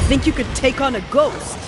think you could take on a ghost?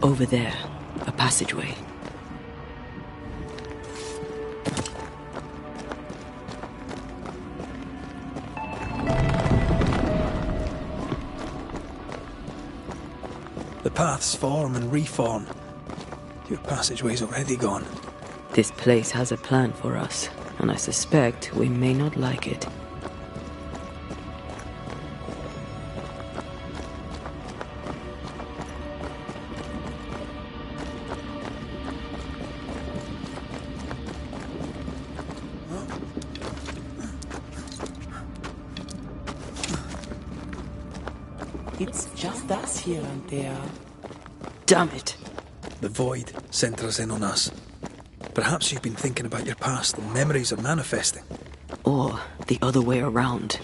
Over there, a passageway. The paths form and reform. Your passageway's already gone. This place has a plan for us, and I suspect we may not like it. It's just us here and there. Damn it! The void centres in on us. Perhaps you've been thinking about your past and memories are manifesting. Or the other way around.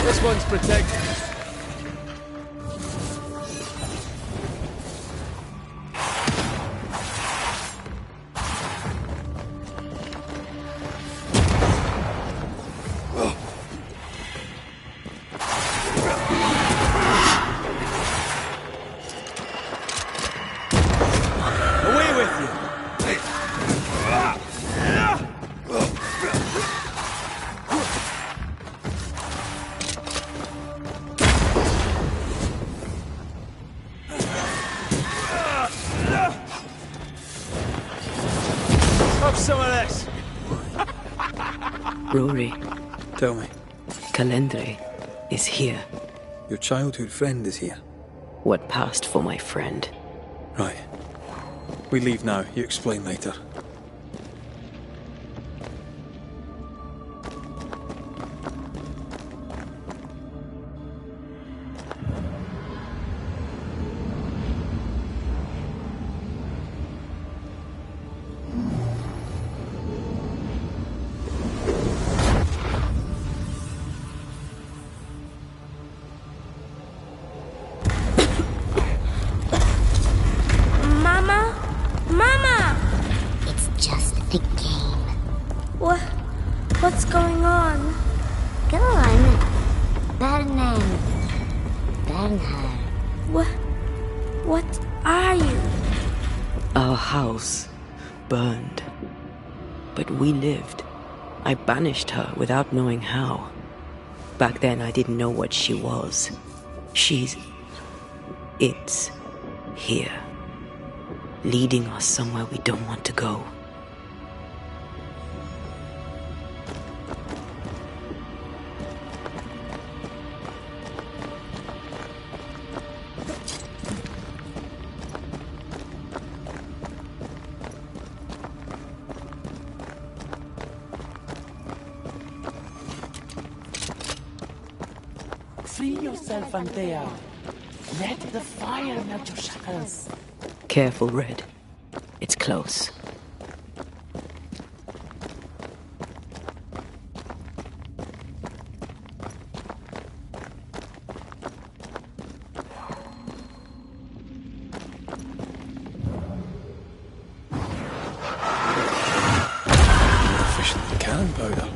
This one's protected. Away with you! Have some of this! Rory, Tell me, Calendre is here. your childhood friend is here. What passed for my friend? Right. We leave now. You explain later. Mama? Mama! It's just a game. What's going on? Go on. Bernard. Bernhard. What are you? Our house burned. But we lived. I banished her without knowing how. Back then I didn't know what she was. It's here. Leading us somewhere we don't want to go. Free yourself, Antea. Let the fire melt your shackles. Careful, Red. It's close. Efficient cannon powder.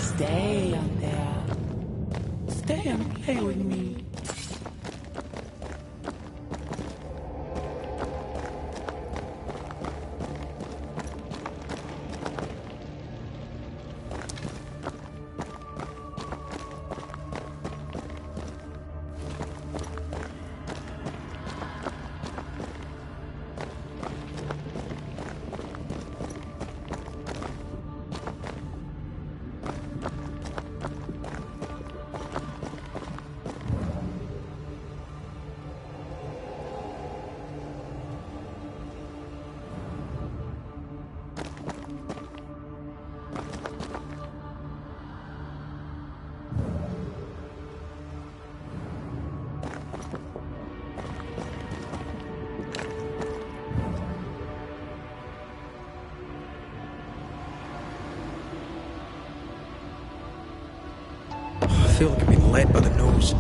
Stay, Antea. Stay and play with me. I feel like I'm being led by the nose.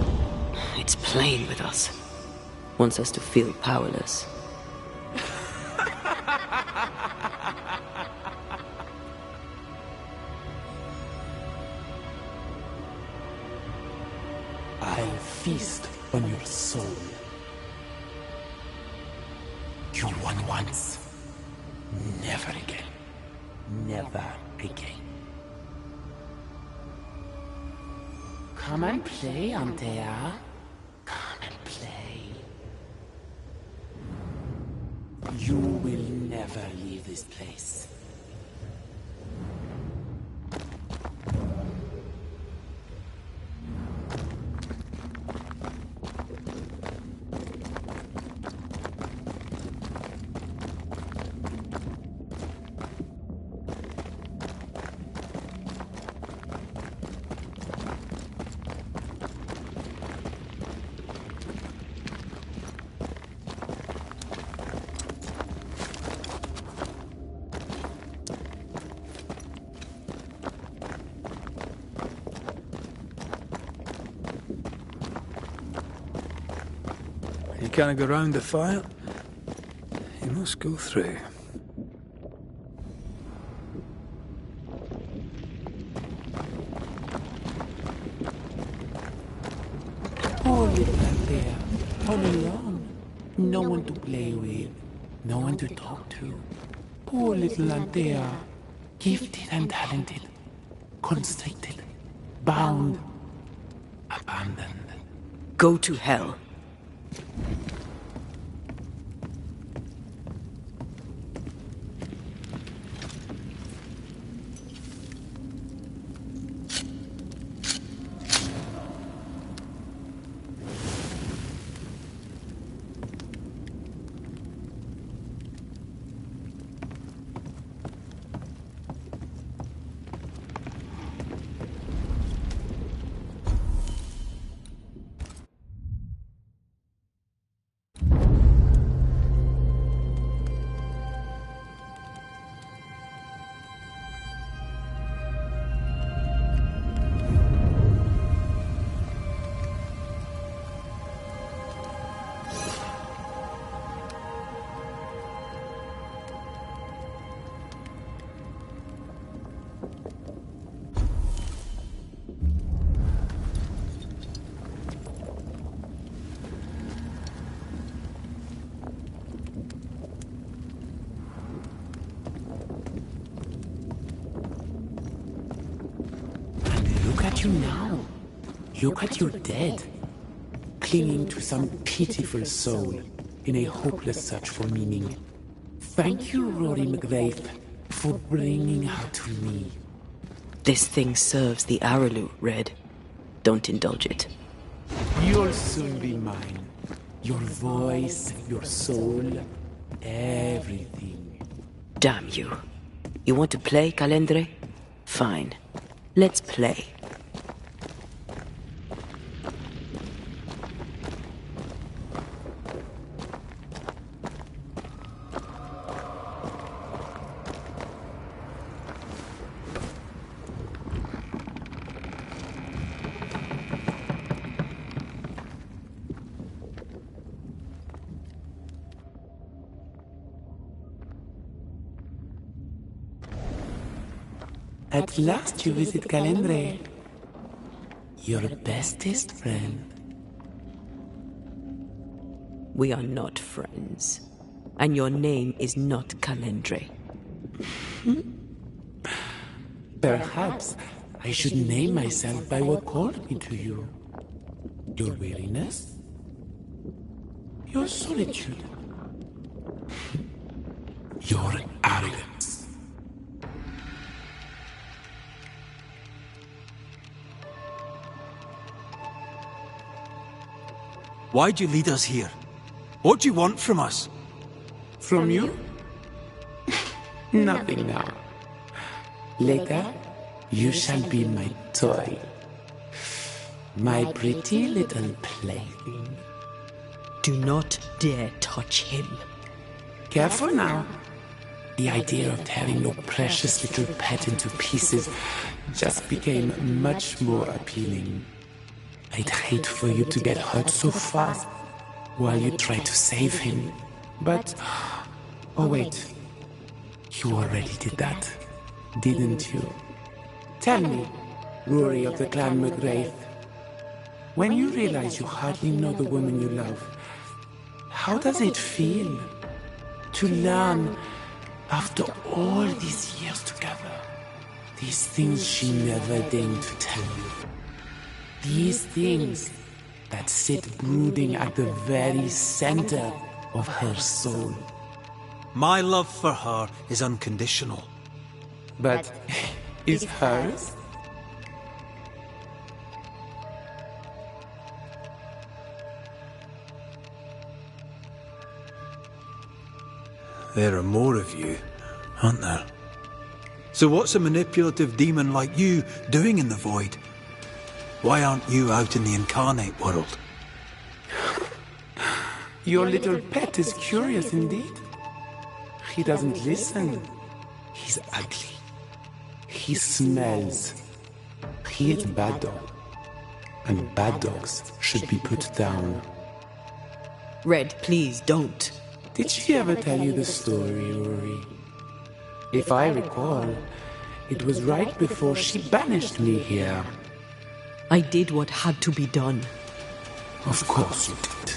It's playing with us. Wants us to feel powerless. I'll feast on your soul. You won once. Never again. Never again. Come and play, Antea. Come and play. You will never leave this place. You can't go round the fire. You must go through. Poor little Antea. All alone. No one to play with. No one to talk to. Poor little Antea. Gifted and talented. Constricted. Bound. Abandoned. Go to hell. Look at you dead, clinging to some pitiful soul in a hopeless search for meaning. Thank you, Rory McGrath, for bringing her to me. This thing serves the Araloo, Red. Don't indulge it. You'll soon be mine. Your voice, your soul, everything. Damn you. You want to play, Calendre? Fine. Let's play. At last you visit Calendre, your bestest friend. We are not friends. And your name is not Calendre. Perhaps I should name myself by what called me to you. Your weariness? Your solitude? Your arrogance? Why'd you lead us here? What do you want from us? From you? Nothing now. Later, you shall be my toy. My pretty little plaything. Do not dare touch him. Careful now. The idea of tearing your precious little pet into pieces just became much more appealing. I'd hate for you to get hurt so fast while you try to save him. But... oh wait. You already did that, didn't you? Tell me, Rory of the Clan McGrath, when you realize you hardly know the woman you love, how does it feel to learn, after all these years together, these things she never deigned to tell you? These things that sit brooding at the very center of her soul. My love for her is unconditional. But is hers? There are more of you, aren't there? So what's a manipulative demon like you doing in the void? Why aren't you out in the incarnate world? Your little pet is curious indeed. He doesn't listen. He's ugly. He smells. He is bad dog. And bad dogs should be put down. Red, please don't. Did she ever tell you the story, Rory? If I recall, it was right before she banished me here. I did what had to be done. Of course you did.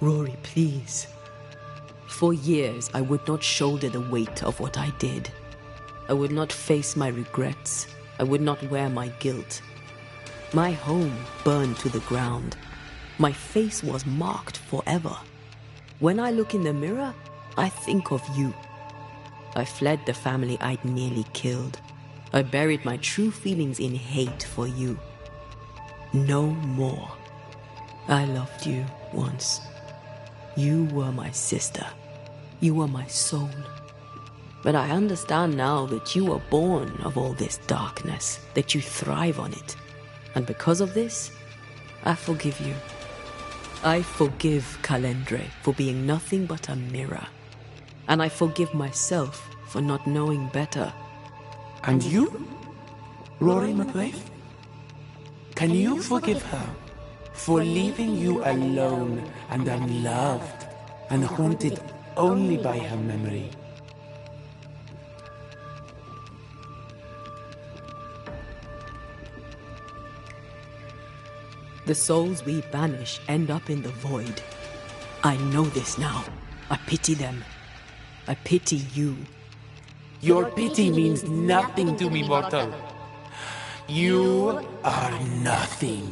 Rory, please. For years, I would not shoulder the weight of what I did. I would not face my regrets. I would not wear my guilt. My home burned to the ground. My face was marked forever. When I look in the mirror, I think of you. I fled the family I'd nearly killed. I buried my true feelings in hate for you. No more. I loved you once. You were my sister. You were my soul. But I understand now that you were born of all this darkness, that you thrive on it. And because of this, I forgive you. I forgive Calendre for being nothing but a mirror. And I forgive myself for not knowing better. And you, Rory McGrath? Can you forgive her for leaving you alone and unloved and haunted only by her memory? The souls we banish end up in the void. I know this now. I pity them. I pity you. Your pity means nothing to me, mortal. You are nothing.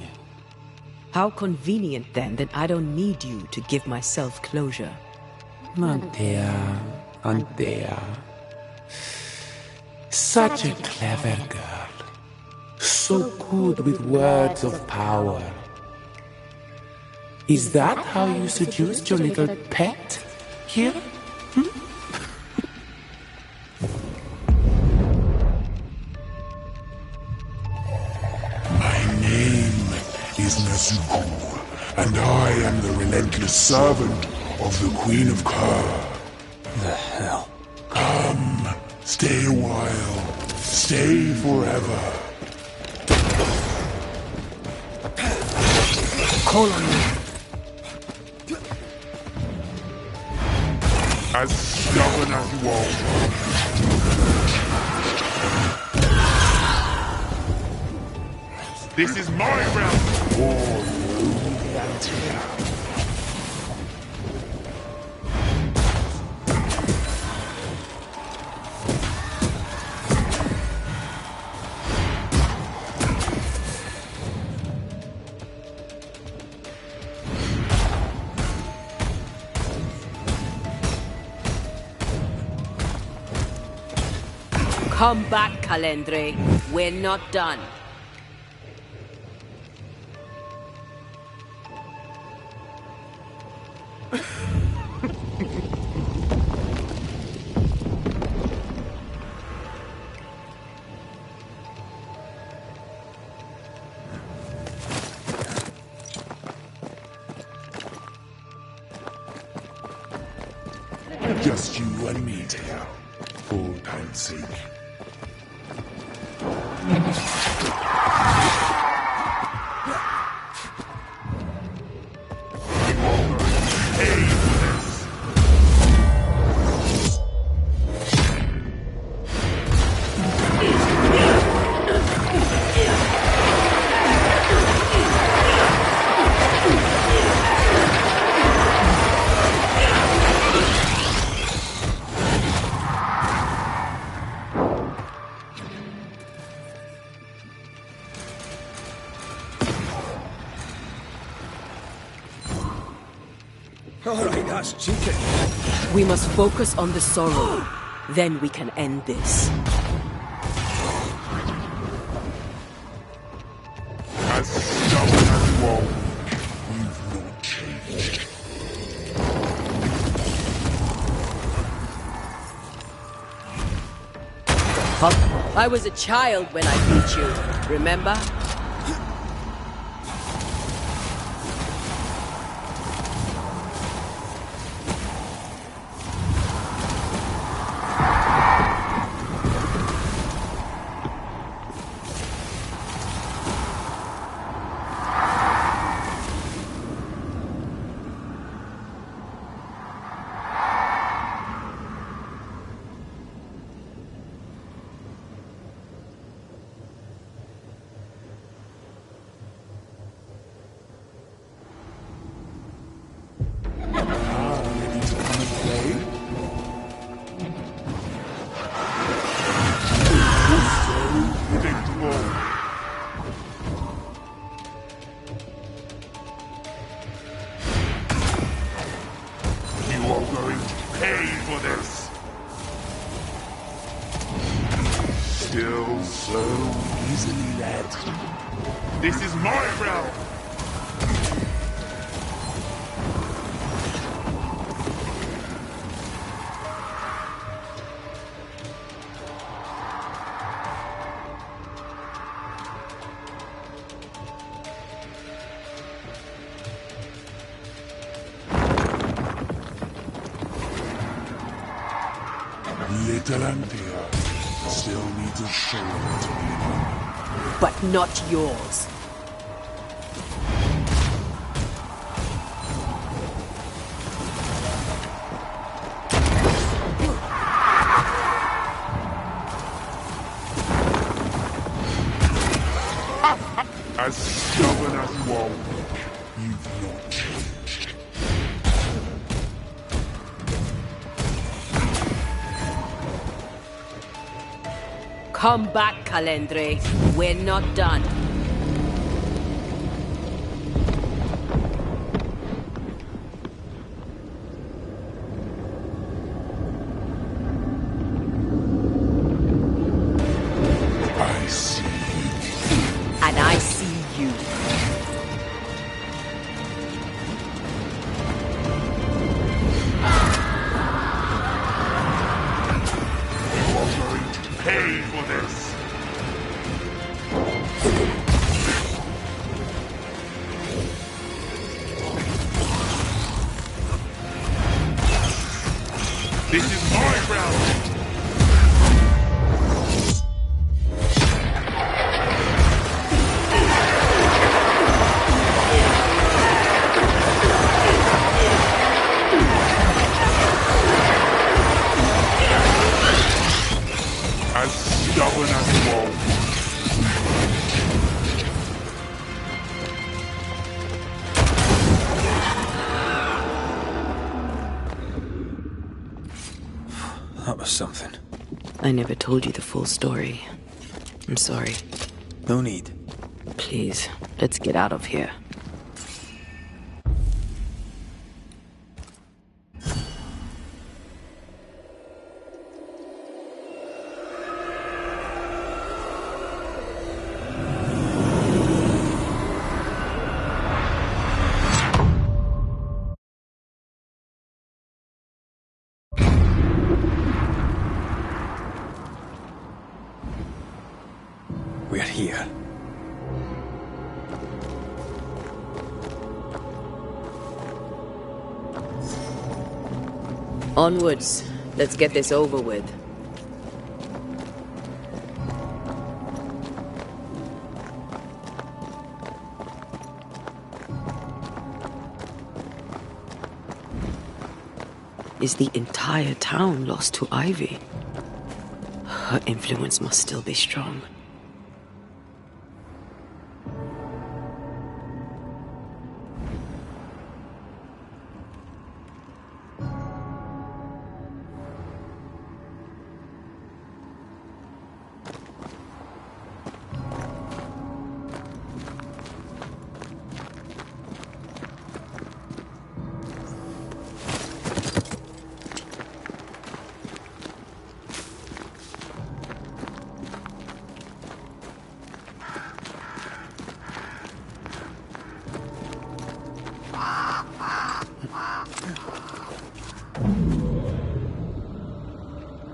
How convenient then that I don't need you to give myself closure. Antea. Such a clever girl. So good with words of power. Is that how you seduced your little pet here? My name is Nezuko, and I am the relentless servant of the Queen of Kher. The hell? Come, stay a while, stay forever. Call on me. As stubborn as you are. This is my realm! Oh, Come back, Calendre. We're not done. just you and me, Teo. For time's sake. Alright, that's cheating. We must focus on the sorrow. Then we can end this. As stubborn as you are, you've not changed. I was a child when I beat you, remember? Still so easily led. This is my realm! Little Anthea still needs a shoulder to lean on. But not yours. As stubborn as you are, you've not changed. Come back, Calendre. We're not done. I see you. And I see you. You are going to pay for this. This is my ground. As stubborn as you are. That was something. I never told you the full story. I'm sorry. No need. Please, let's get out of here. We're here. Onwards. Let's get this over with. Is the entire town lost to Ivy? Her influence must still be strong.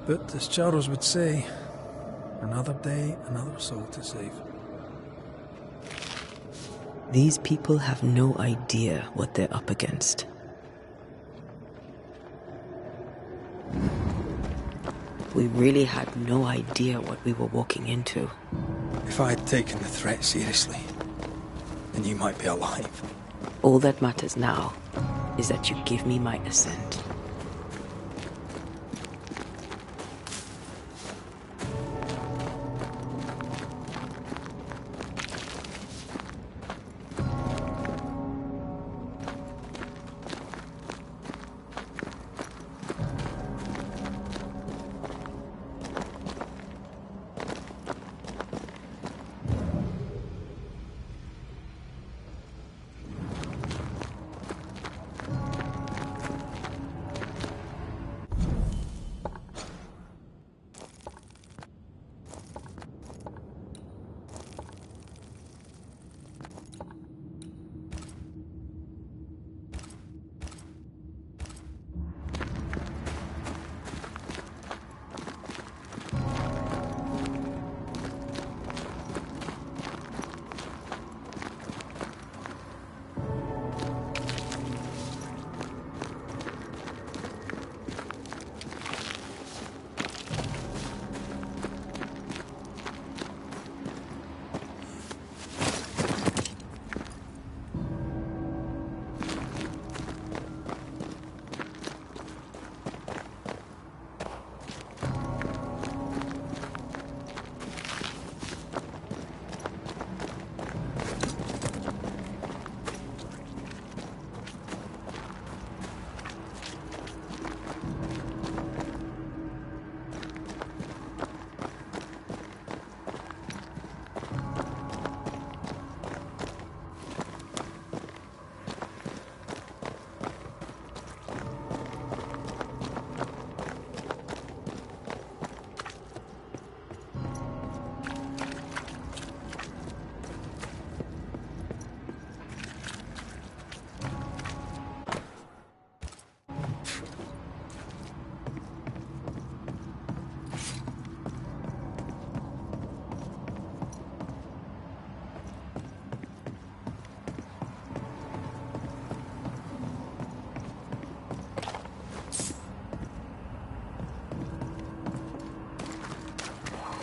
But as Charles would say, another day, another soul to save. These people have no idea what they're up against. We really had no idea what we were walking into. If I had taken the threat seriously, then you might be alive. All that matters now is that you give me my assent.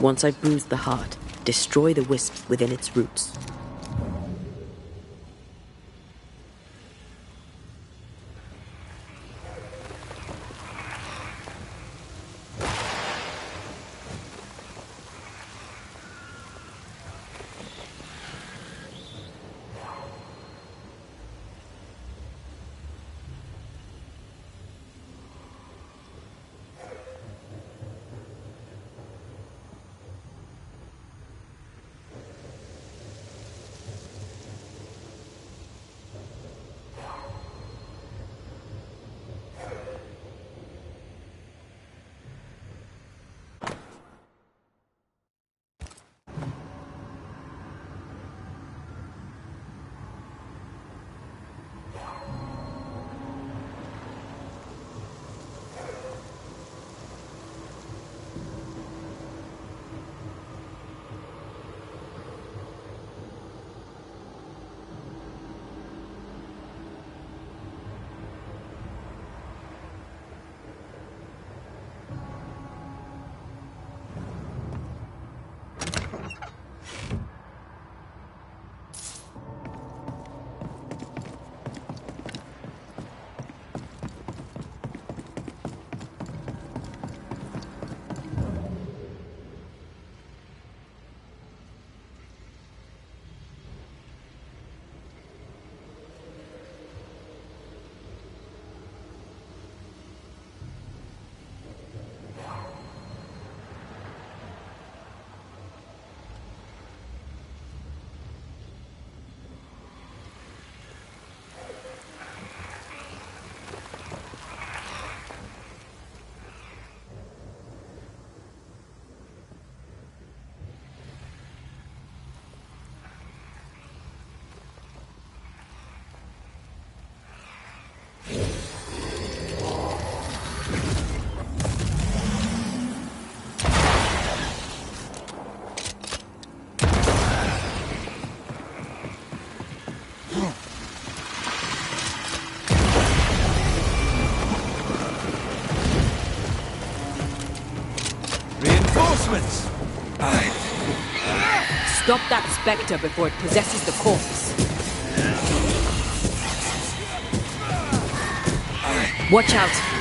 Once I've bruised the heart, destroy the wisps within its roots. Reinforcements! Stop that spectre before it possesses the corpse. Watch out!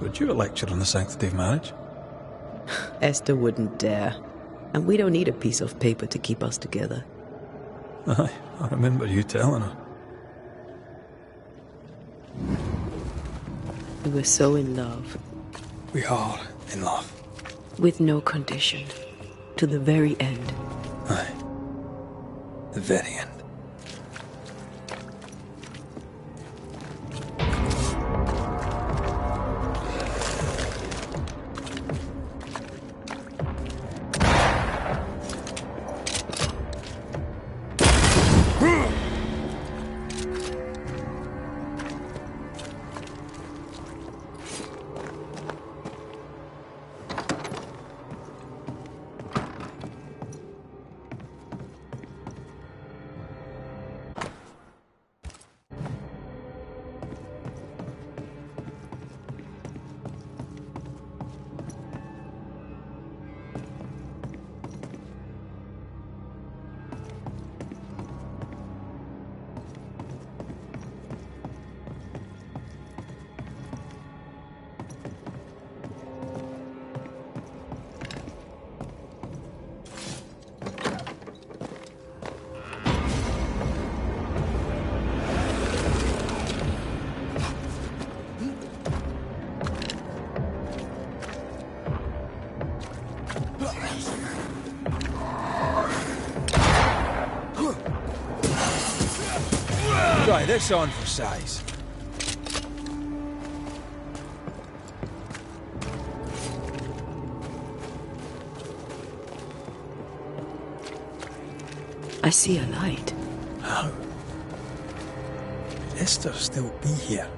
Would you a lecture on the sanctity of marriage? Esther wouldn't dare. And we don't need a piece of paper to keep us together. Aye, I remember you telling her. We were so in love. We are in love. With no condition. To the very end. Aye. The very end. Try this on for size. I see a light. How? Could Esther still be here?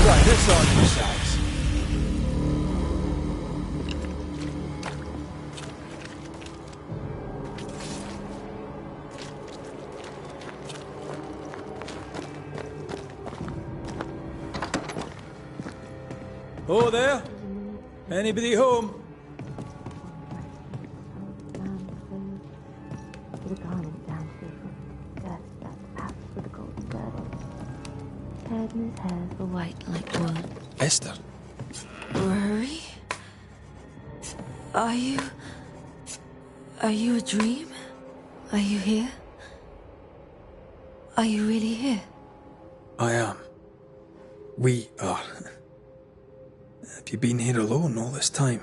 Try this on for size. Oh, there? Anybody home? His hairs were white like wool. Esther? Rory? Are you a dream? Are you here? Are you really here? I am. We are. Have you been here alone all this time?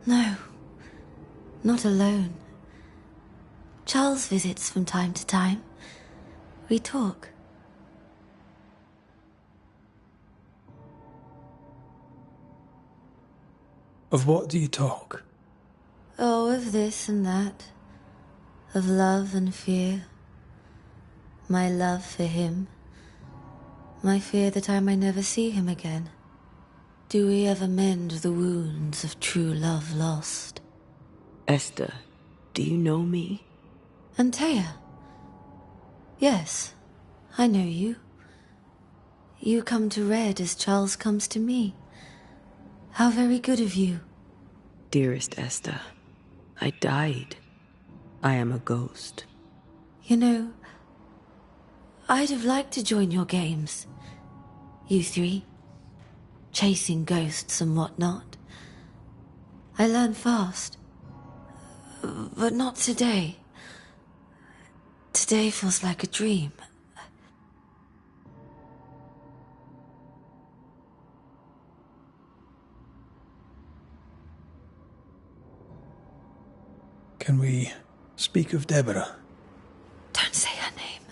No, not alone. Charles visits from time to time. We talk. Of what do you talk? Oh, of this and that. Of love and fear. My love for him. My fear that I may never see him again. Do we ever mend the wounds of true love lost? Esther, do you know me? Antea? Yes, I know you. You come to Red as Charles comes to me. How very good of you. Dearest Esther, I died. I am a ghost. You know, I'd have liked to join your games. You three. Chasing ghosts and whatnot. I learn fast. But not today. Today feels like a dream. Can we speak of Deborah? Don't say her name.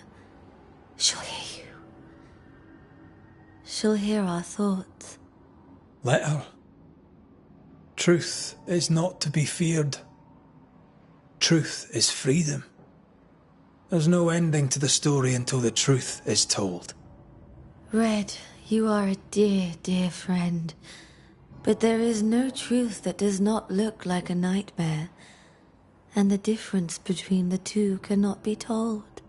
She'll hear you. She'll hear our thoughts. Let her. Truth is not to be feared. Truth is freedom. There's no ending to the story until the truth is told. Red, you are a dear, dear friend. But there is no truth that does not look like a nightmare. And the difference between the two cannot be told.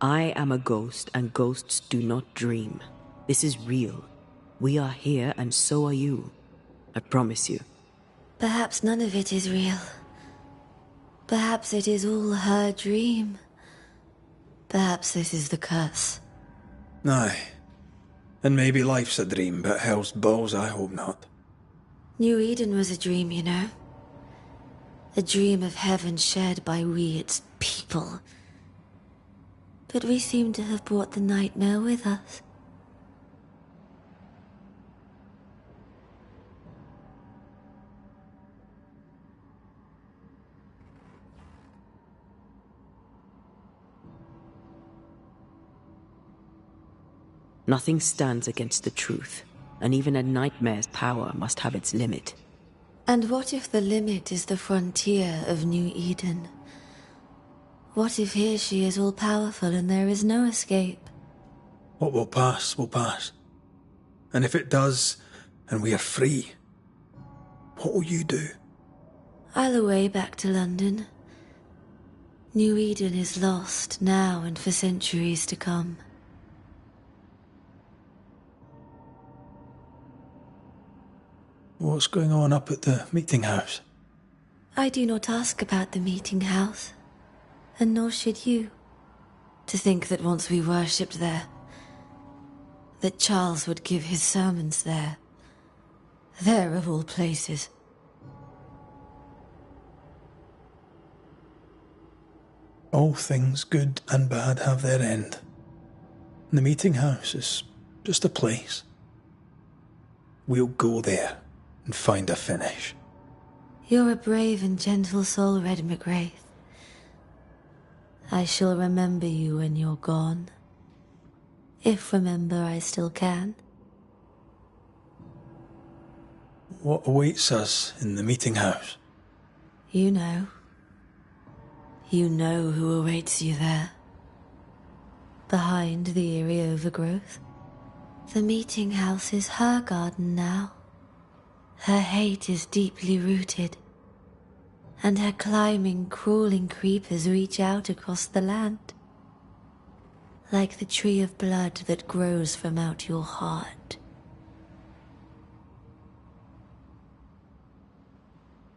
I am a ghost, and ghosts do not dream. This is real. We are here, and so are you. I promise you. Perhaps none of it is real. Perhaps it is all her dream. Perhaps this is the curse. Aye. And maybe life's a dream, but hell's balls, I hope not. New Eden was a dream, you know. A dream of heaven shared by we, its people. But we seem to have brought the nightmare with us. Nothing stands against the truth, and even a nightmare's power must have its limit. And what if the limit is the frontier of New Eden? What if here she is all-powerful and there is no escape? What will pass, will pass. And if it does, and we are free, what will you do? I'll away back to London. New Eden is lost now and for centuries to come. What's going on up at the meeting house? I do not ask about the meeting house, and nor should you. To think that once we worshipped there, that Charles would give his sermons there. There of all places. All things good and bad have their end. And the meeting house is just a place. We'll go there and find a finish. You're a brave and gentle soul, Red McGrath. I shall remember you when you're gone. If remember I still can. What awaits us in the meeting house? You know. You know who awaits you there. Behind the eerie overgrowth. The meeting house is her garden now. Her hate is deeply rooted. And her climbing, crawling creepers reach out across the land. Like the tree of blood that grows from out your heart.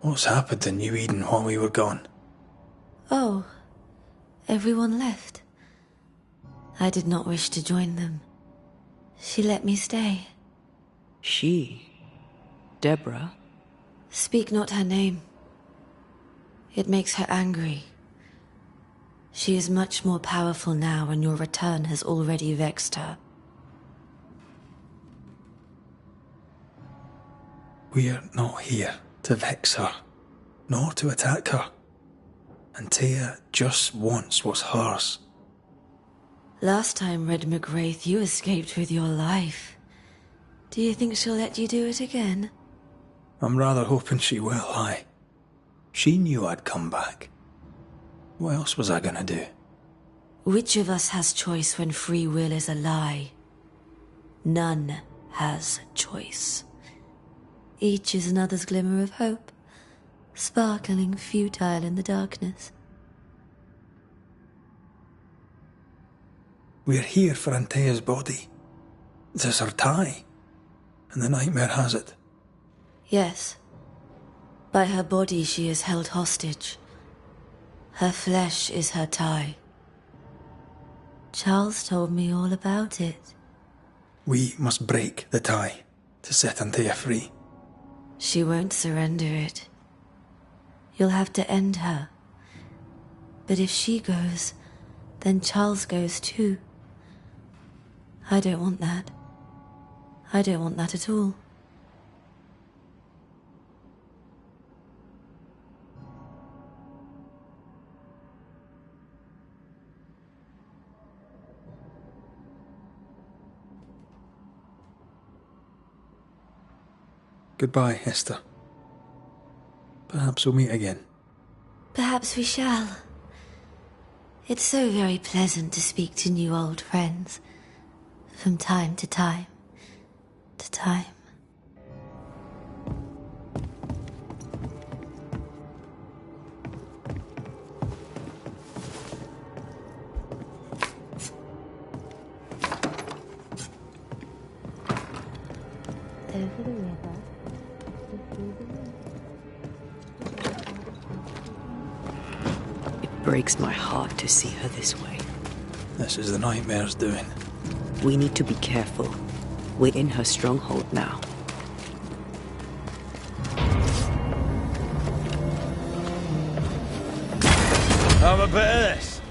What's happened to New Eden while we were gone? Oh, everyone left. I did not wish to join them. She let me stay. She? Deborah? Speak not her name. It makes her angry. She is much more powerful now, and your return has already vexed her. We're not here to vex her, nor to attack her. Antea just wants what's hers. Last time, Red McGrath, you escaped with your life. Do you think she'll let you do it again? I'm rather hoping she will, aye. She knew I'd come back. What else was I gonna do? Which of us has choice when free will is a lie? None has choice. Each is another's glimmer of hope, sparkling futile in the darkness. We're here for Antea's body. There's her tie, and the nightmare has it. Yes. By her body she is held hostage. Her flesh is her tie. Charles told me all about it. We must break the tie to set Antea free. She won't surrender it. You'll have to end her. But if she goes, then Charles goes too. I don't want that. I don't want that at all. Goodbye, Esther. Perhaps we'll meet again. Perhaps we shall. It's so very pleasant to speak to new old friends. From time to time. To time. Over the river. It breaks my heart to see her this way. This is the nightmare's doing. We need to be careful. We're in her stronghold now. Have a bit of this.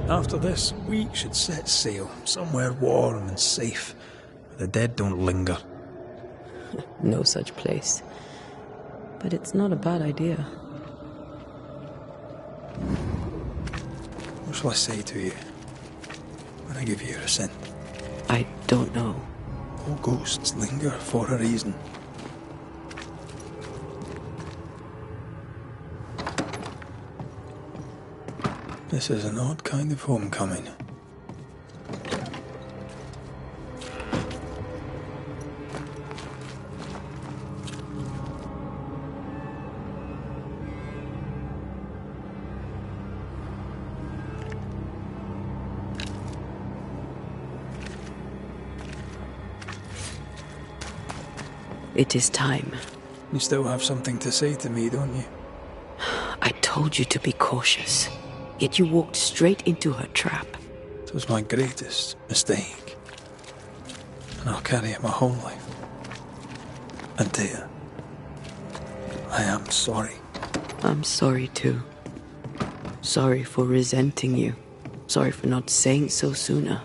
After this, we should set sail somewhere warm and safe, where the dead don't linger. No such place. But it's not a bad idea. What shall I say to you when I give you your assent? I don't know. All ghosts linger for a reason. This is an odd kind of homecoming. It is time. You still have something to say to me, don't you? I told you to be cautious. Yet you walked straight into her trap. It was my greatest mistake. And I'll carry it my whole life. Antea, I am sorry. I'm sorry too. Sorry for resenting you. Sorry for not saying so sooner.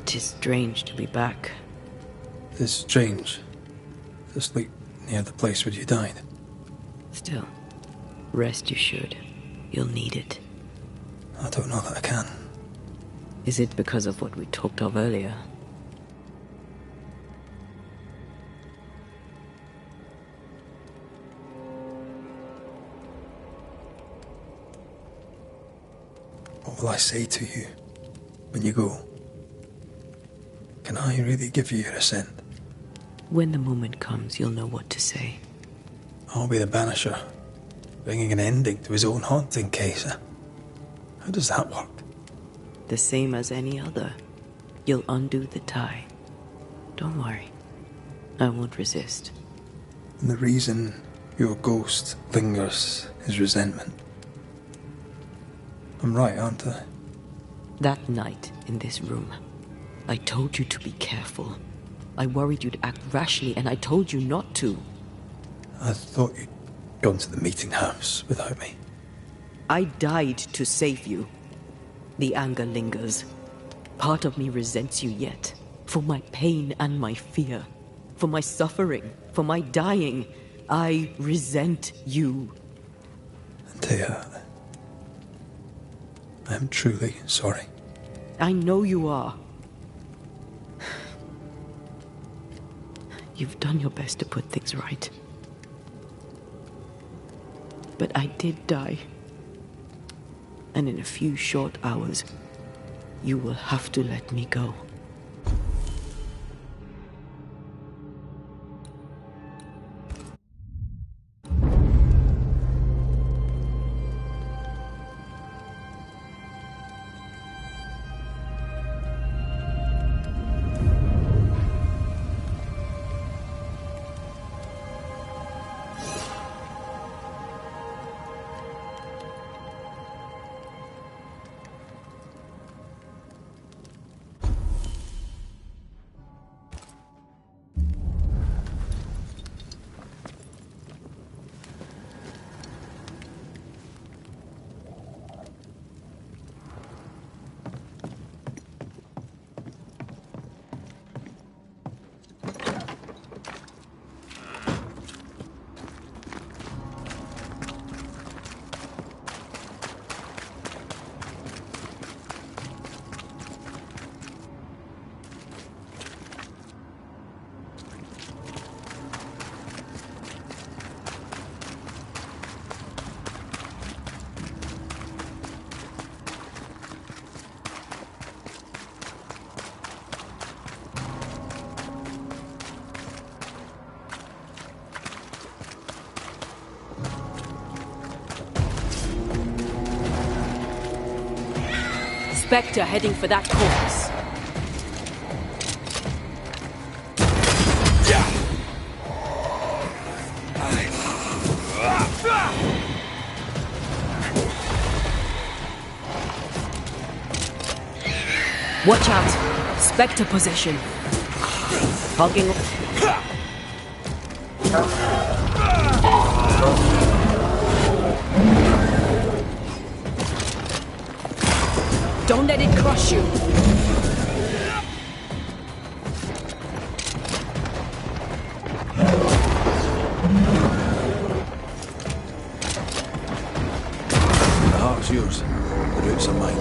Tis strange to be back. It is strange to sleep near the place where you died. Still, rest you should. You'll need it. I don't know that I can. Is it because of what we talked of earlier? What will I say to you when you go? Can I really give you your assent? When the moment comes, you'll know what to say. I'll be the Banisher, bringing an ending to his own haunting case. How does that work? The same as any other. You'll undo the tie. Don't worry. I won't resist. And the reason your ghost lingers is resentment. I'm right, aren't I? That night in this room, I told you to be careful. I worried you'd act rashly, and I told you not to. I thought you'd gone to the meeting house without me. I died to save you. The anger lingers. Part of me resents you yet. For my pain and my fear. For my suffering. For my dying. I resent you. Antea, I am truly sorry. I know you are. You've done your best to put things right. But I did die. And in a few short hours, you will have to let me go. specter heading for that corpse. Watch out! Spectre possession. Hogging. Don't let it crush you. The heart's yours. The roots are mine.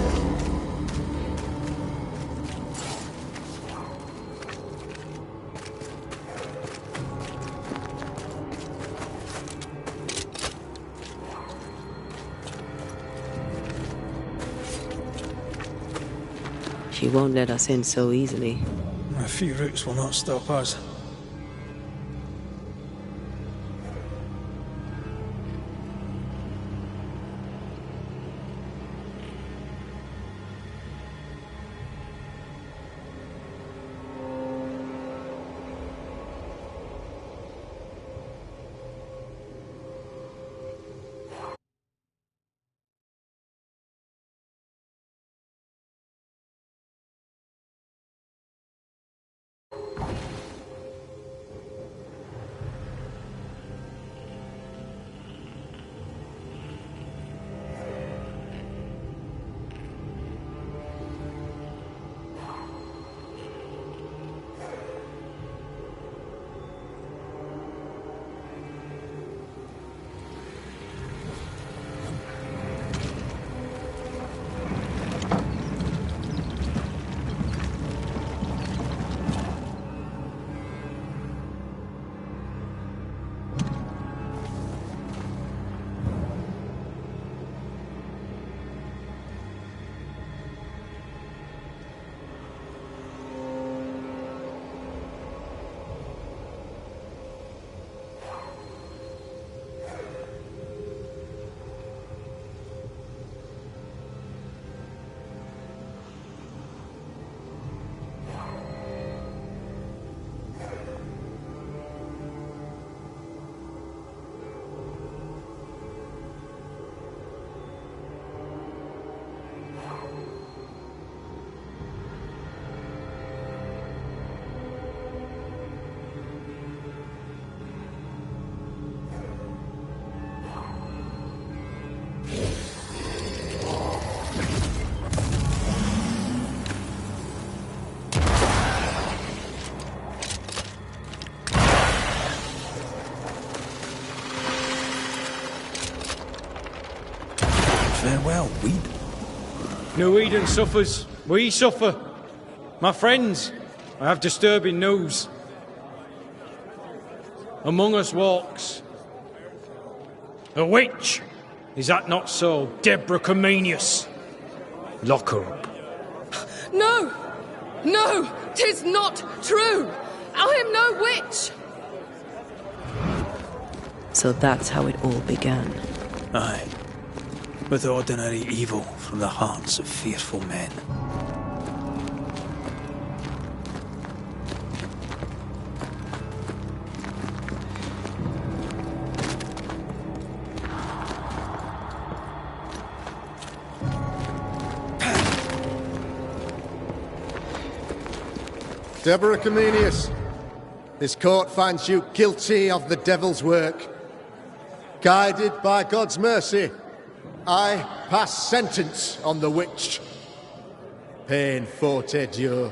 She won't let us in so easily. A few roots will not stop us. Farewell, weed. No Eden suffers. We suffer. My friends, I have disturbing news. Among us walks a witch. Is that not so, Deborah Comenius? Lock her up. No! No! 'Tis not true! I am no witch! So that's how it all began. Aye. With ordinary evil from the hearts of fearful men. Deborah Comenius, this court finds you guilty of the devil's work. Guided by God's mercy, I pass sentence on the witch. Pain forte Dieu.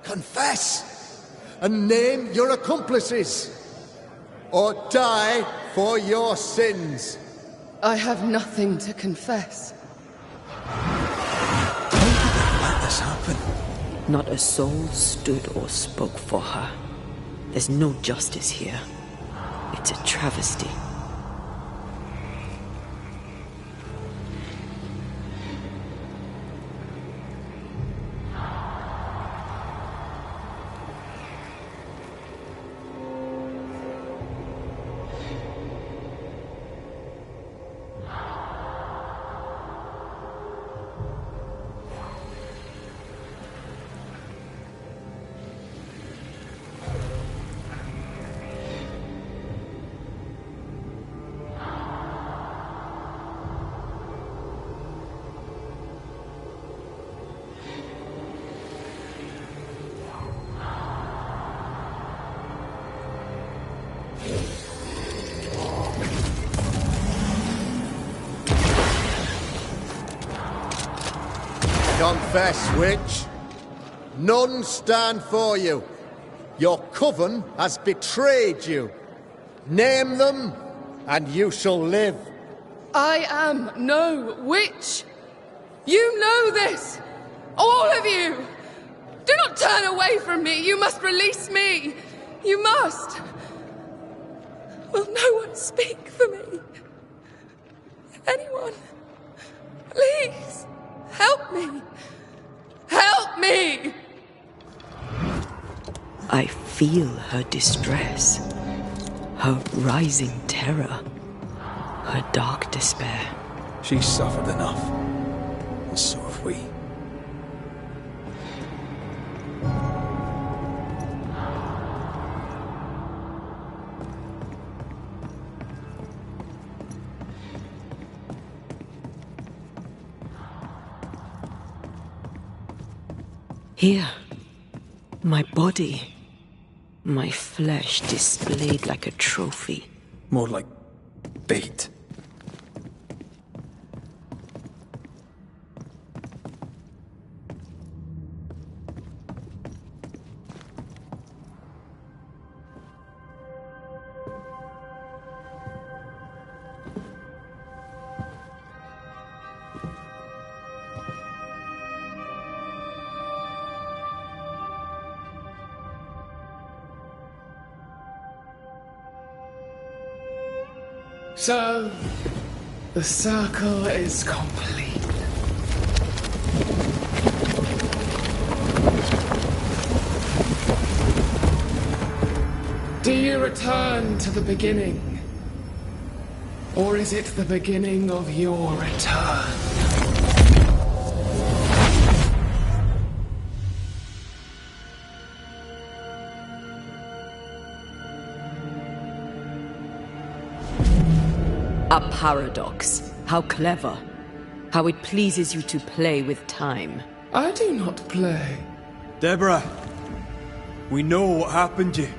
Confess and name your accomplices, or die for your sins. I have nothing to confess. Let this happen. Not a soul stood or spoke for her. There's no justice here. It's a travesty. Confess, witch. None stand for you. Your coven has betrayed you. Name them, and you shall live. I am no witch. You know this. All of you. Do not turn away from me. You must release me. You must. Will no one speak for me? Anyone? Please, help me. Help me! I feel her distress, her rising terror, her dark despair. She's suffered enough, and so have we. Here, my body, my flesh displayed like a trophy. More like bait. So, the circle is complete. Do you return to the beginning? Or is it the beginning of your return? A paradox. How clever. How it pleases you to play with time. I do not play. Deborah, we know what happened to you.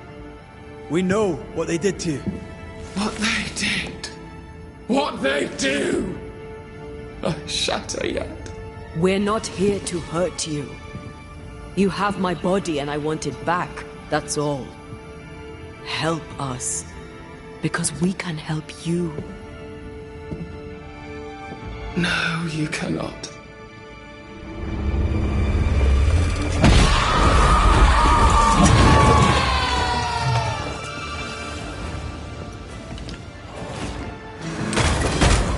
We know what they did to you. What they did. What they do. I shatter yet. We're not here to hurt you. You have my body and I want it back. That's all. Help us. Because we can help you. No, you cannot.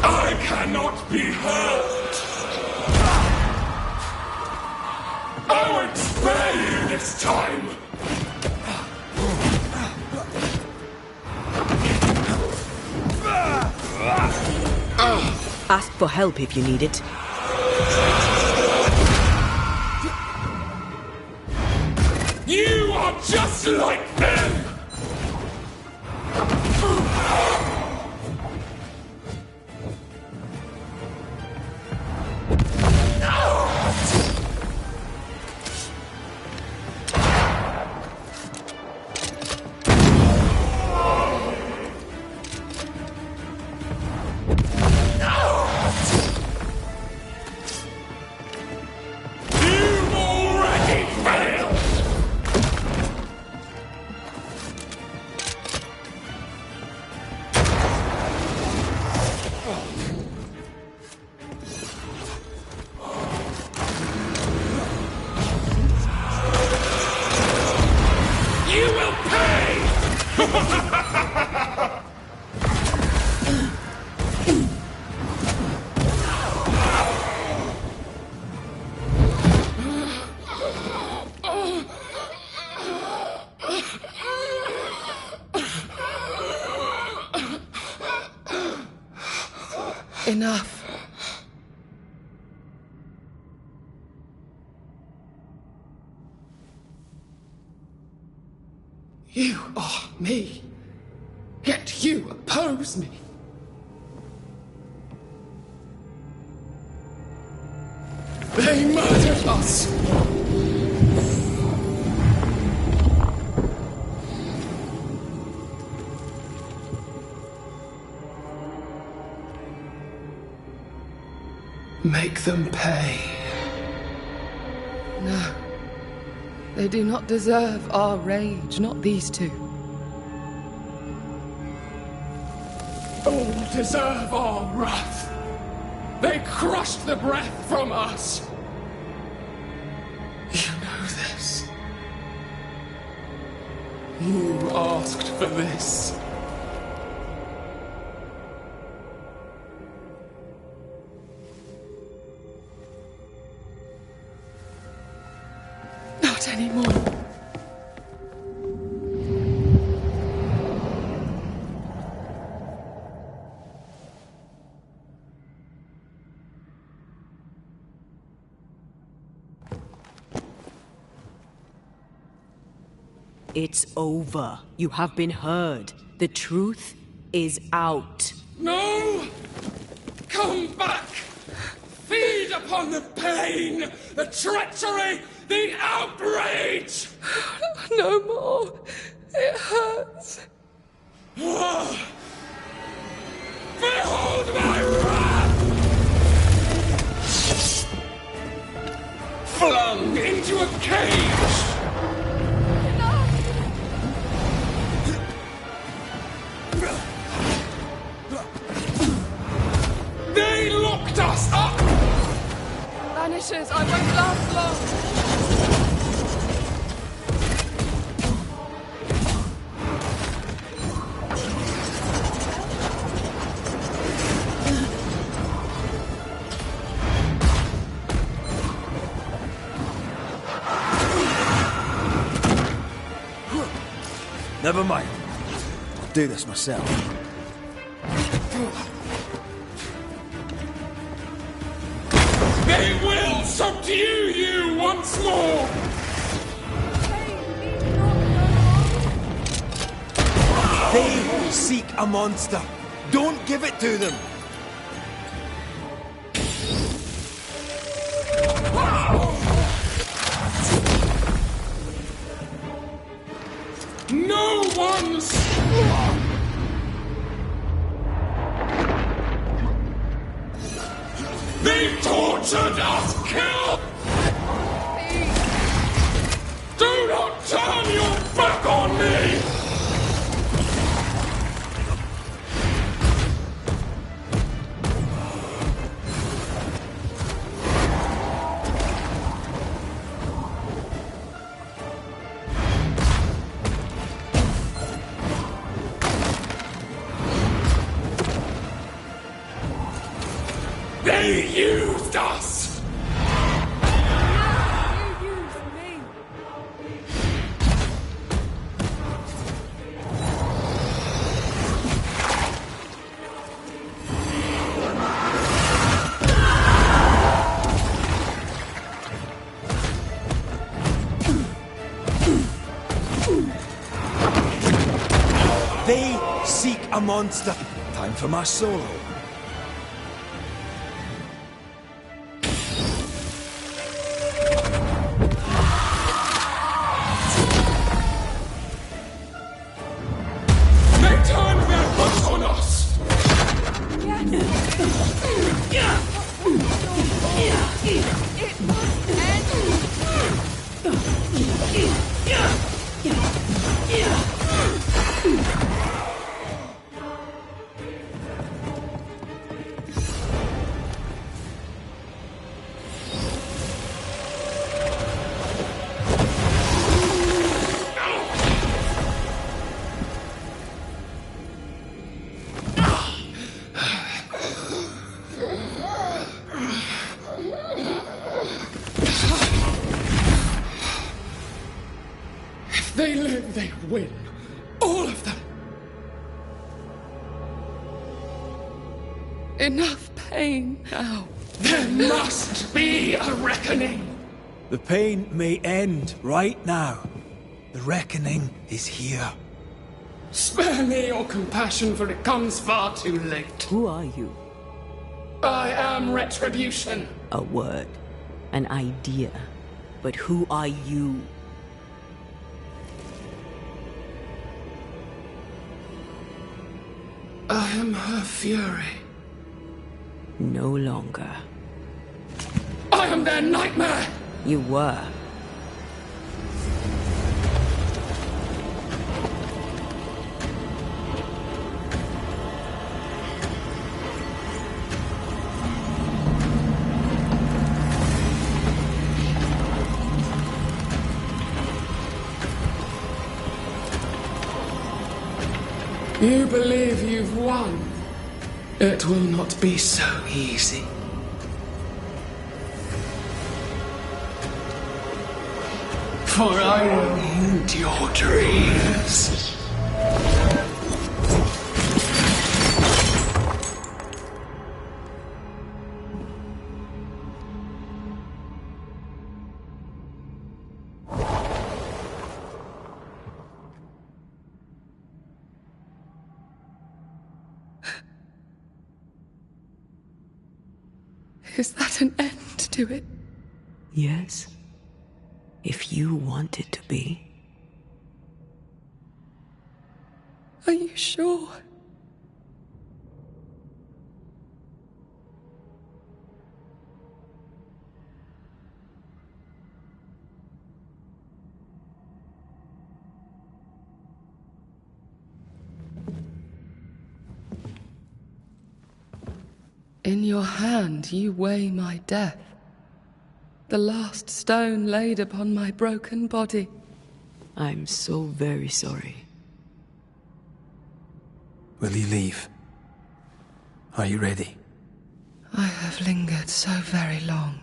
I cannot be hurt! I won't spare you this time! Ask for help if you need it. You are just like them! Enough. You are me, yet you oppose me. They murdered us. Make them pay. No. They do not deserve our rage, not these two. All deserve our wrath. They crushed the breath from us. You know this. You asked for this. Not anymore. It's over. You have been heard. The truth is out. No! Come back! Feed upon the pain, the treachery, the outrage! No more. It hurts. Behold my wrath! Flung into a cage! They locked us up! Banishers, I won't last long. Never mind. I'll do this myself. They will subdue you once more! They seek a monster. Don't give it to them. No one's... They've tortured us, killed! Do not turn your back on me! They used us! You used me. They seek a monster. Time for my solo. They turned their backs on us! It must end. If they live, they win. All of them. Enough pain now. There must be a reckoning. The pain may end right now. The reckoning is here. Spare me your compassion, for it comes far too late. Who are you? I am Retribution. A word. An idea. But who are you? I am her fury. No longer. I am their nightmare! You were. You believe you've won? It will not be so easy. For I will end your dreams. Is that an end to it? Yes. If you want it to be. Are you sure? In your hand you weigh my death, the last stone laid upon my broken body. I'm so very sorry. Will you leave? Are you ready? I have lingered so very long.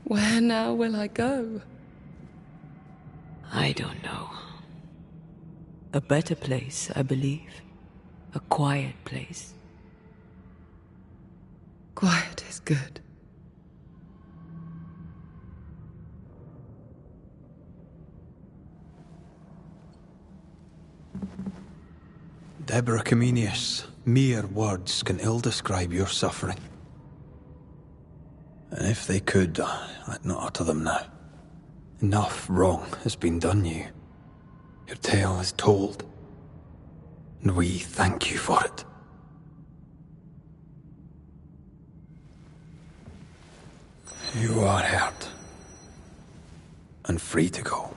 Where now will I go? I don't know. A better place, I believe. A quiet place. Quiet is good. Deborah Comenius, mere words can ill describe your suffering. And if they could, I'd not utter them now. Enough wrong has been done you. Your tale is told, and we thank you for it. You are hurt, and free to go.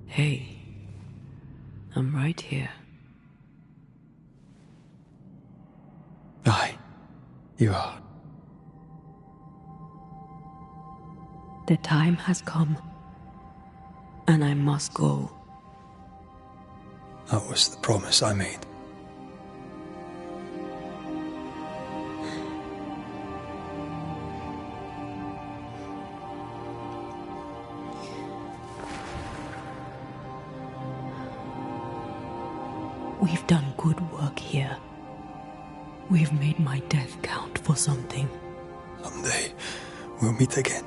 Hey, I'm right here. Aye, you are. The time has come, and I must go. That was the promise I made. We've done good work here. We've made my death count for something. Someday, we'll meet again.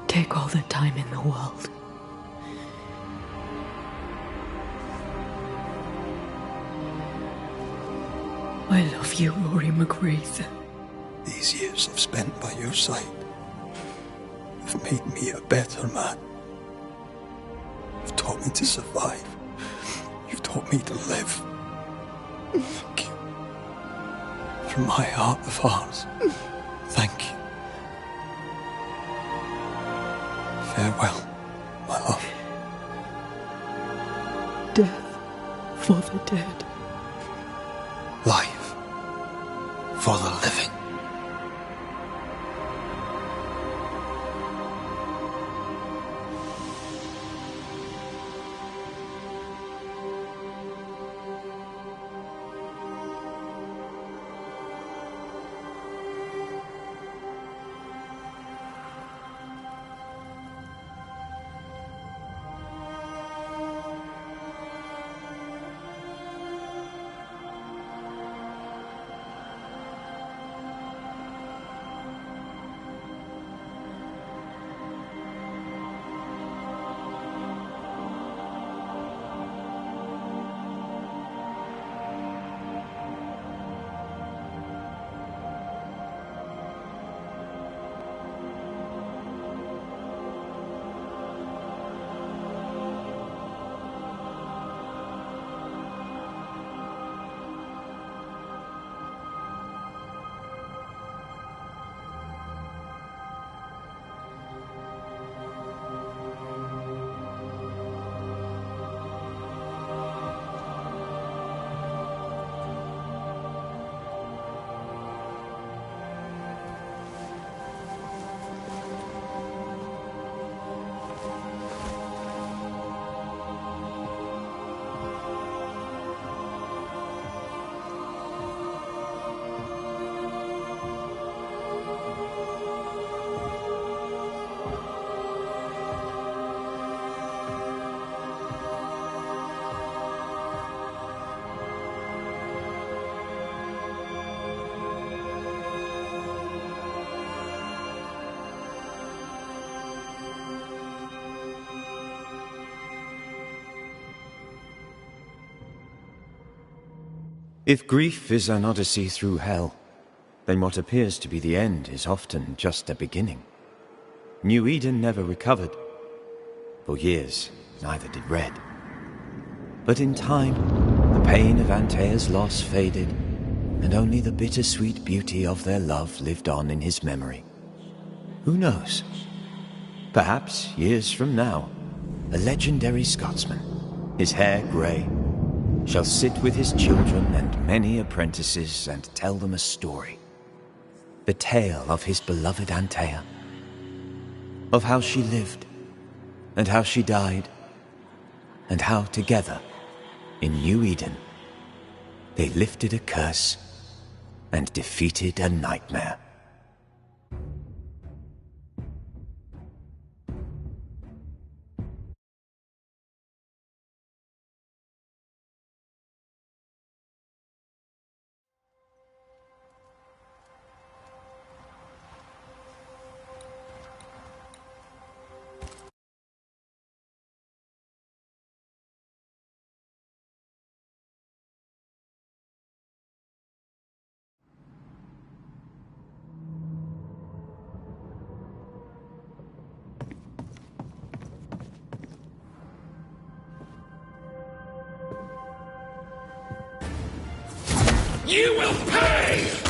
Take all the time in the world. I love you, Rory McGrath. These years I've spent by your side have made me a better man. You've taught me to survive. You've taught me to live. Thank you. From my heart of hearts, thank you. Farewell, my love. for the dead. Life for the living. If grief is an odyssey through hell, then what appears to be the end is often just a beginning. New Eden never recovered. For years, neither did Red. But in time, the pain of Antea's loss faded, and only the bittersweet beauty of their love lived on in his memory. Who knows? Perhaps, years from now, a legendary Scotsman, his hair grey, shall sit with his children and many apprentices and tell them a story. The tale of his beloved Antea. Of how she lived, and how she died, and how together, in New Eden, they lifted a curse and defeated a nightmare. You will pay!